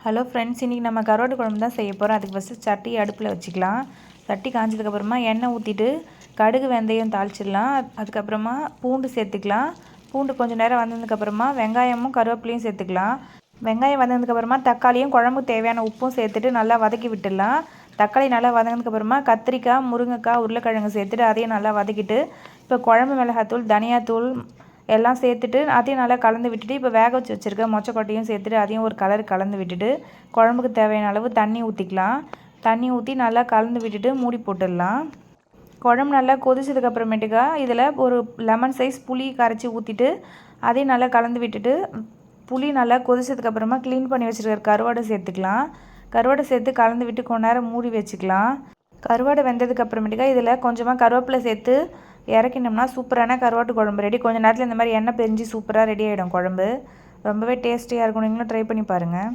Hello friends, இன்றைக்கி நம்ம கருவாட்டு குழம்பு தான் செய்ய போகிறோம். அதுக்கு ஃபஸ்ட்டு சட்டி அடுப்பில் வச்சுக்கலாம். சட்டி காய்ஞ்சதுக்கப்புறமா எண்ணெய் ஊற்றிட்டு கடுகு வெந்தயம் தாளிச்சிடலாம். அதுக்கப்புறமா பூண்டு சேர்த்துக்கலாம். பூண்டு கொஞ்சம் நேரம் வந்ததுக்கப்புறமா வெங்காயமும் கருவேப்பிலையும் சேர்த்துக்கலாம். வெங்காயம் வந்ததுக்கப்புறமா தக்காளியும் குழம்புக்கு தேவையான உப்பும் சேர்த்துட்டு நல்லா வதக்கி விட்டுடலாம். தக்காளி நல்லா வதங்கினதுக்கப்புறமா கத்திரிக்காய், முருங்கைக்காய், உருளைக்கிழங்கு சேர்த்துட்டு அதையும் நல்லா வதக்கிட்டு இப்போ குழம்பு மிளகாத்தூள், தனியாத்தூள் எல்லாம் சேர்த்துட்டு அதையும் நல்லா கலந்து விட்டுட்டு இப்போ வேக வச்சு வச்சுருக்க மொச்சக்கொட்டையும் சேர்த்துட்டு அதையும் ஒரு கலந்து விட்டுட்டு குழம்புக்கு தேவையான அளவு தண்ணி ஊற்றிக்கலாம். தண்ணி ஊற்றி நல்லா கலந்து விட்டுட்டு மூடி போட்டுடலாம். குழம்பு நல்லா கொதிச்சதுக்கப்புறமேட்டுக்கா இதில் ஒரு லெமன் சைஸ் புளி கரைச்சி ஊற்றிட்டு அதையும் நல்லா கலந்து விட்டுட்டு புளி நல்லா கொதிச்சதுக்கப்புறமா க்ளீன் பண்ணி வச்சுருக்கிற கருவாடை சேர்த்துக்கலாம். கருவாடை சேர்த்து கலந்து விட்டு கொஞ்ச நேரம் மூடி வச்சுக்கலாம். கருவாடை வெந்ததுக்கப்புறமேட்டுக்கா இதில் கொஞ்சமாக கருவேப்பிலை சேர்த்து இறக்கினோம்னா சூப்பரான கருவாட்டு குழம்பு ரெடி. கொஞ்சம் நேரத்தில் இந்த மாதிரி எண்ணெய் பிரிஞ்சு சூப்பராக ரெடி ஆகிடும் குழம்பு. ரொம்பவே டேஸ்டியாக இருக்கும். நீங்களும் ட்ரை பண்ணி பாருங்கள்.